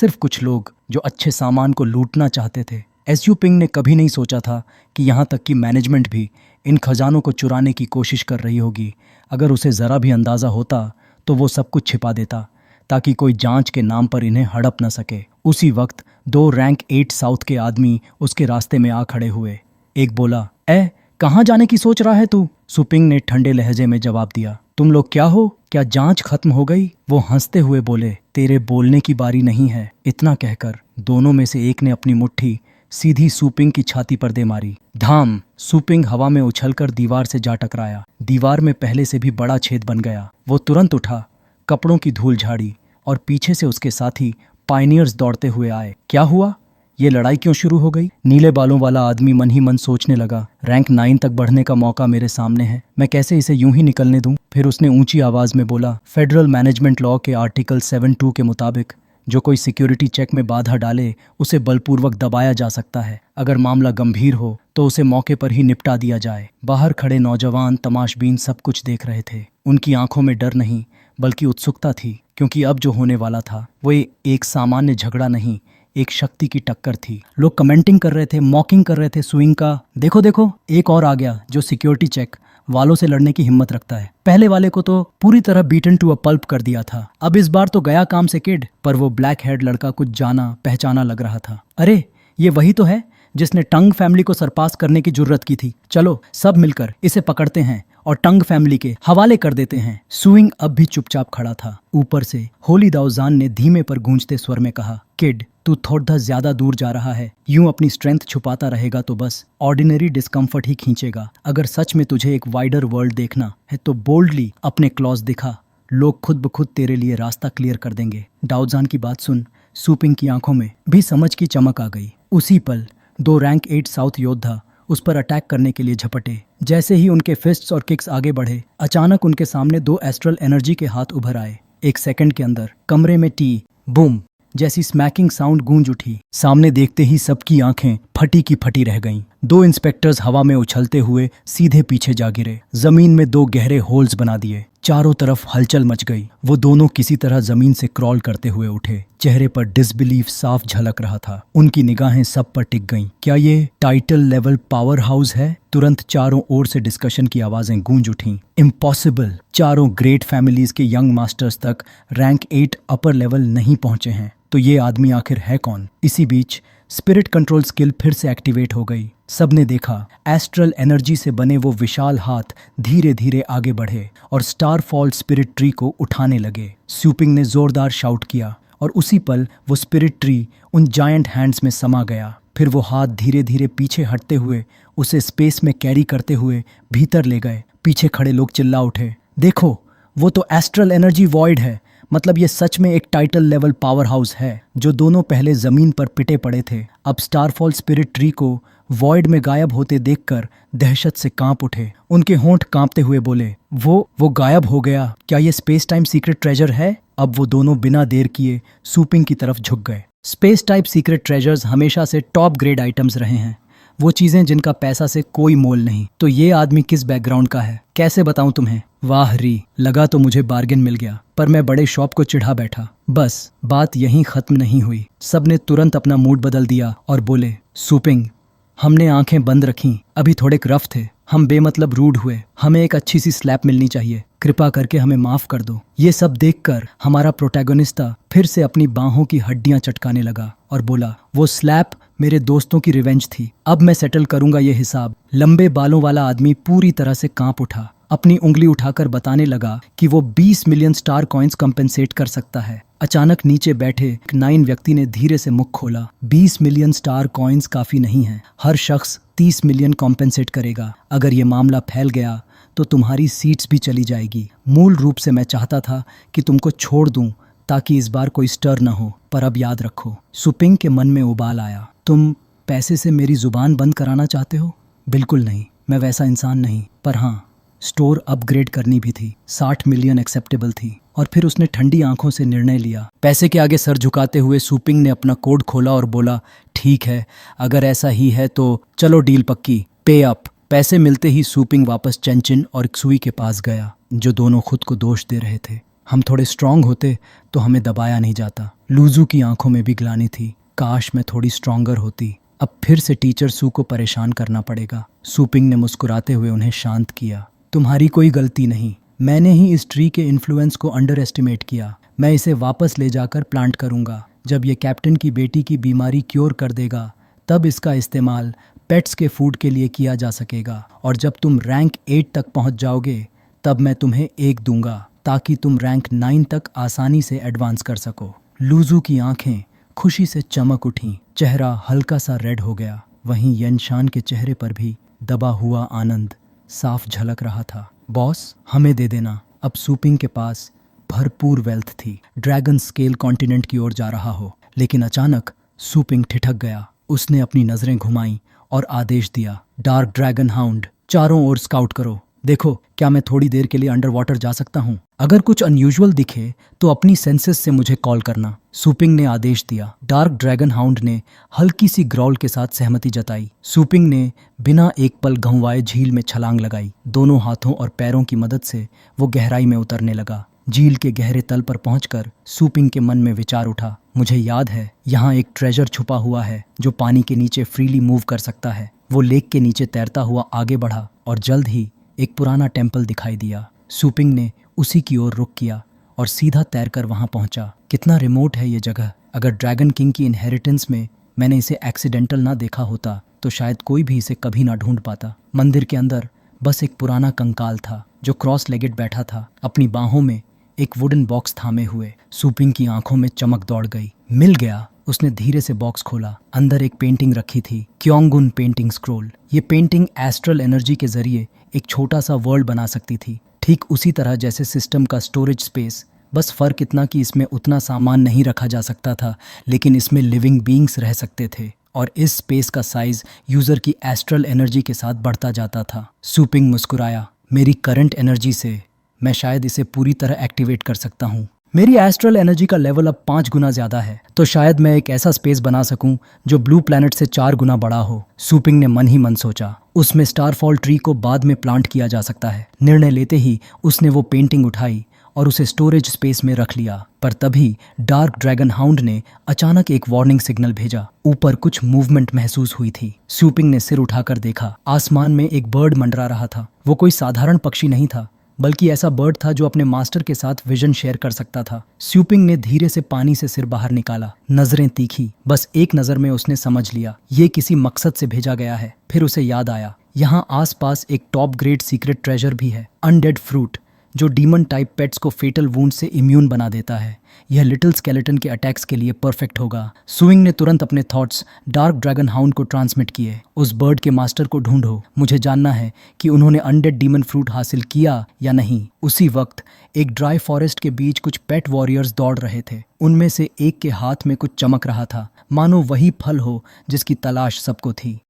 सिर्फ कुछ लोग जो अच्छे सामान को लूटना चाहते थे। एसयू पिंग ने कभी नहीं सोचा था कि यहाँ तक कि मैनेजमेंट भी इन खजानों को चुराने की कोशिश कर रही होगी। अगर उसे ज़रा भी अंदाज़ा होता तो वो सब कुछ छिपा देता ताकि कोई जांच के नाम पर इन्हें हड़प न सके। उसी वक्त 2 रैंक 8 साउथ के आदमी उसके रास्ते में आ खड़े हुए। एक बोला, कहाँ जाने की सोच रहा है तू? सुपिंग ने ठंडे लहजे में जवाब दिया, तुम लोग क्या हो? क्या जांच खत्म हो गई? वो हंसते हुए बोले, तेरे बोलने की बारी नहीं है। इतना कहकर दोनों में से एक ने अपनी मुट्ठी सीधी सुपिंग की छाती पर दे मारी। धाम! सुपिंग हवा में उछलकर दीवार से जा टकराया। दीवार में पहले से भी बड़ा छेद बन गया। वो तुरंत उठा, कपड़ों की धूल झाड़ी और पीछे से उसके साथी पायनियर्स दौड़ते हुए आए। क्या हुआ? ये लड़ाई क्यों शुरू हो गई? नीले बालों वाला आदमी मन ही मन सोचने लगा, रैंक 9 तक बढ़ने का मौका मेरे सामने है, मैं कैसे इसे यूं ही निकलने दूं? फिर उसने ऊंची आवाज में बोला, फेडरल मैनेजमेंट लॉ के आर्टिकल 7(2) के मुताबिक जो कोई सिक्योरिटी चेक में बाधा डाले उसे बलपूर्वक दबाया जा सकता है। अगर मामला गंभीर हो तो उसे मौके पर ही निपटा दिया जाए। बाहर खड़े नौजवान तमाशबीन सब कुछ देख रहे थे। उनकी आंखों में डर नहीं बल्कि उत्सुकता थी, क्योंकि अब जो होने वाला था वो एक सामान्य झगड़ा नहीं, एक शक्ति की टक्कर थी। लोग कमेंटिंग कर रहे थे, मॉकिंग कर रहे थे सुइंग का। देखो देखो, एक और आ गया जो सिक्योरिटी चेक वालों से लड़ने की हिम्मत रखता है। पहले वाले को तो पूरी तरह बीटन टू अ पल्प कर दिया था, अब इस बार तो गया काम से किड। पर वो ब्लैक हेड लड़का कुछ जाना पहचाना लग रहा था। अरे ये वही तो है जिसने टंग फैमिली को सरपास करने की जुर्रत की थी। चलो सब मिलकर इसे पकड़ते हैं और टंग फैमिली के हवाले कर देते हैं। सुइंग अब भी चुपचाप खड़ा था। ऊपर से होली दाउजान ने धीमे पर गूंजते स्वर में कहा, किड तू थोड़ा ज्यादा दूर जा रहा है। यूं अपनी स्ट्रेंथ छुपाता रहेगा तो बस ऑर्डिनरी डिस्कम्फर्ट ही खींचेगा। अगर सच में तुझे एक वाइडर वर्ल्ड देखना है तो बोल्डली अपने क्लॉज दिखा, लोग खुद ब खुद तेरे लिए रास्ता क्लियर कर देंगे। दाउजान की बात सुन सुपिंग की आंखों में भी समझ की चमक आ गई। उसी पल 2 रैंक 8 साउथ योद्धा उस पर अटैक करने के लिए झपटे। जैसे ही उनके फिस्ट्स और किक्स आगे बढ़े, अचानक उनके सामने 2 एस्ट्रल एनर्जी के हाथ उभर आए। एक सेकंड के अंदर कमरे में टी बूम जैसी स्मैकिंग साउंड गूंज उठी। सामने देखते ही सबकी आंखें फटी की फटी रह गईं। 2 इंस्पेक्टर्स हवा में उछलते हुए सीधे पीछे जा गिरे। जमीन में 2 गहरे होल्स बना दिए। चारों तरफ हलचल मच गई। वो दोनों किसी तरह जमीन से क्रॉल करते हुए उठे। चेहरे पर डिसबिलीफ साफ झलक रहा था। उनकी निगाहें सब पर टिक गईं। क्या ये टाइटल लेवल पावर हाउस है? तुरंत चारों ओर से डिस्कशन की आवाजें गूंज उठीं। इम्पॉसिबल! चारों ग्रेट फैमिलीज के यंग मास्टर्स तक रैंक 8 अपर लेवल नहीं पहुंचे हैं, तो ये आदमी आखिर है कौन? इसी बीच स्पिरिट कंट्रोल स्किल फिर से एक्टिवेट हो गई। सबने देखा एस्ट्रल एनर्जी से बने वो विशाल हाथ धीरे धीरे आगे बढ़े और स्टारफॉल स्पिरिट ट्री को उठाने लगे। सुपिंग ने जोरदार शाउट किया और उसी पल वो स्पिरिट ट्री उन जायंट हैंड्स में समा गया। फिर वो हाथ धीरे धीरे पीछे हटते हुए उसे स्पेस में कैरी करते हुए भीतर ले गए। पीछे खड़े लोग चिल्ला उठे, देखो वो तो एस्ट्रल एनर्जी वॉइड है। मतलब ये सच में एक टाइटल लेवल पावर हाउस है। जो दोनों पहले जमीन पर पिटे पड़े थे, अब स्टारफॉल स्पिरिट ट्री को वॉइड में गायब होते देखकर दहशत से कांप उठे। उनके होंठ कांपते हुए बोले, वो गायब हो गया। क्या ये स्पेस टाइम सीक्रेट ट्रेजर है? अब वो दोनों बिना देर किए सुपिंग की तरफ झुक गए। स्पेस टाइप सीक्रेट ट्रेजर्स हमेशा से टॉप ग्रेड आइटम्स रहे हैं, वो चीजें जिनका पैसा से कोई मोल नहीं। तो ये आदमी किस बैकग्राउंड का है, कैसे बताऊं तुम्हें? वाह री, लगा तो मुझे बार्गेन मिल गया, पर मैं बड़े शॉप को चिढ़ा बैठा। बस बात यहीं खत्म नहीं हुई। सबने तुरंत अपना मूड बदल दिया और बोले, सुपिंग हमने आंखें बंद रखीं, अभी थोड़े रफ थे, हम बेमतलब रूड हुए, हमें एक अच्छी सी स्लैप मिलनी चाहिए, कृपा करके हमें माफ कर दो। ये सब देखकर हमारा प्रोटैगोनिस्टा फिर से अपनी बाहों की हड्डियां चटकाने लगा और बोला, वो स्लैप मेरे दोस्तों की रिवेंज थी, अब मैं सेटल करूंगा ये हिसाब। लंबे बालों वाला आदमी पूरी तरह से कांप उठा। अपनी उंगली उठाकर बताने लगा कि वो 20 मिलियन स्टार कॉइन्स कंपेंसेट कर सकता है। अचानक नीचे बैठे एक 9 व्यक्ति ने धीरे से मुख खोला। 20 मिलियन स्टार कॉइन्स काफी नहीं है, हर शख्स 30 मिलियन कॉम्पेंसेट करेगा। अगर ये मामला फैल गया तो तुम्हारी सीट्स भी चली जाएगी। मूल रूप से मैं चाहता था कि तुमको छोड़ दूं ताकि इस बार कोई स्टर न हो, पर अब याद रखो। सुपिंग के मन में उबाल आया। तुम पैसे से मेरी जुबान बंद कराना चाहते हो? बिल्कुल नहीं, मैं वैसा इंसान नहीं। पर हाँ, स्टोर अपग्रेड करनी भी थी। 60 मिलियन एक्सेप्टेबल थी। और फिर उसने ठंडी आंखों से निर्णय लिया। पैसे के आगे सर झुकाते हुए सुपिंग ने अपना कोड खोला और बोला, ठीक है, अगर ऐसा ही है तो चलो डील पक्की, पे अप। पैसे मिलते ही सुपिंग वापस चेंचिन और क्सुई के पास गया, जो दोनों खुद को दोष दे रहे थे। हम थोड़े स्ट्रांग होते तो हमें दबाया नहीं जाता। लूजू की आंखों में भी ग्लानि थी। काश मैं थोड़ी स्ट्रांगर होती। अब फिर से टीचर सू को परेशान करना पड़ेगा। सूपिंग ने मुस्कुराते हुए उन्हें शांत किया। तुम्हारी कोई गलती नहीं, मैंने ही इस ट्री के इन्फ्लुएंस को अंडर एस्टिमेट किया। मैं इसे वापस ले जाकर प्लांट करूंगा। जब ये कैप्टन की बेटी की बीमारी क्योर कर देगा तब इसका इस्तेमाल पेट्स के फूड के लिए किया जा सकेगा। और जब तुम रैंक 8 तक पहुंच जाओगे तब मैं तुम्हें 1 दूंगा ताकि तुम रैंक 9 तक आसानी से एडवांस कर सको। लूजू की आंखें खुशी से चमक उठीं। चेहरा हल्का सा रेड हो गया। वहीं यनशान के चेहरे पर भी दबा हुआ आनंद साफ झलक रहा था। बॉस, हमें दे देना। अब सूपिंग के पास भरपूर वेल्थ थी। ड्रैगन स्केल कॉन्टिनेंट की ओर जा रहा हो। लेकिन अचानक सूपिंग ठिठक गया। उसने अपनी नजरें घुमाई और आदेश दिया, डार्क ड्रैगन हाउंड, चारों ओर स्काउट करो। देखो, क्या मैं थोड़ी देर के लिए अंडर वाटर जा सकता हूँ? अगर कुछ अनयूजुअल दिखे तो अपनी सेंसेस से मुझे कॉल करना। सूपिंग ने आदेश दिया। डार्क ड्रैगन हाउंड ने हल्की सी ग्रॉल के साथ सहमति जताई। सूपिंग ने बिना एक पल गंवाए झील में छलांग लगाई। दोनों हाथों और पैरों की मदद से वो गहराई में उतरने लगा। झील के गहरे तल पर पहुंचकर सूपिंग के मन में विचार उठा, मुझे याद है यहाँ एक ट्रेजर छुपा हुआ है जो पानी के नीचे फ्रीली मूव कर सकता है। वो लेक के नीचे तैरता हुआ आगे बढ़ा और जल्द ही एक पुराना टेम्पल दिखाई दिया। सूपिंग ने उसी की ओर रुख किया और सीधा तैरकर वहां पहुंचा। कितना रिमोट है ये जगह। अगर ड्रैगन किंग की इनहेरिटेंस में मैंने इसे एक्सीडेंटल ना देखा होता तो शायद कोई भी इसे कभी ना ढूंढ पाता। मंदिर के अंदर बस एक पुराना कंकाल था जो क्रॉस लेगेड बैठा था, अपनी बाहों में एक वुडन बॉक्स थामे हुए। सूपिंग की आंखों में चमक दौड़ गई। मिल गया। उसने धीरे से बॉक्स खोला। अंदर एक पेंटिंग रखी थी, क्योंगुन पेंटिंग स्क्रोल। ये पेंटिंग एस्ट्रल एनर्जी के जरिए एक छोटा सा वर्ल्ड बना सकती थी, ठीक उसी तरह जैसे सिस्टम का स्टोरेज स्पेस। बस फर्क इतना कि इसमें उतना सामान नहीं रखा जा सकता था, लेकिन इसमें लिविंग बीइंग्स रह सकते थे और इस स्पेस का साइज यूजर की एस्ट्रल एनर्जी के साथ बढ़ता जाता था। सूपिंग मुस्कुराया। मेरी करंट एनर्जी से मैं शायद इसे पूरी तरह एक्टिवेट कर सकता हूँ। मेरी एस्ट्रल एनर्जी का लेवल अब 5 गुना ज्यादा है, तो शायद मैं एक ऐसा स्पेस बना सकूं जो ब्लू प्लैनेट से 4 गुना बड़ा हो। सूपिंग ने मन ही मन सोचा। उसमें स्टारफॉल ट्री को बाद में प्लांट किया जा सकता है। निर्णय लेते ही उसने वो पेंटिंग उठाई और उसे स्टोरेज स्पेस में रख लिया। पर तभी डार्क ड्रैगन हाउंड ने अचानक एक वार्निंग सिग्नल भेजा। ऊपर कुछ मूवमेंट महसूस हुई थी। सूपिंग ने सिर उठाकर देखा। आसमान में एक बर्ड मंडरा रहा था। वो कोई साधारण पक्षी नहीं था, बल्कि ऐसा बर्ड था जो अपने मास्टर के साथ विजन शेयर कर सकता था। सूपिंग ने धीरे से पानी से सिर बाहर निकाला। नजरें तीखी। बस एक नजर में उसने समझ लिया, ये किसी मकसद से भेजा गया है। फिर उसे याद आया, यहाँ आसपास एक टॉप ग्रेड सीक्रेट ट्रेजर भी है, अनडेड फ्रूट, जो डीमन टाइप पेट्स को फेटल वुंड से इम्यून बना देता है। यह लिटिल स्केलेटन के अटैक्स के लिए परफेक्ट होगा। सुइंग ने तुरंत अपने थॉट्स डार्क ड्रैगन हाउंड को ट्रांसमिट किए। उस बर्ड के मास्टर को ढूंढो। मुझे जानना है कि उन्होंने अनडेड डीमन फ्रूट हासिल किया या नहीं। उसी वक्त एक ड्राई फॉरेस्ट के बीच कुछ पेट वॉरियर्स दौड़ रहे थे। उनमें से एक के हाथ में कुछ चमक रहा था, मानो वही फल हो जिसकी तलाश सबको थी।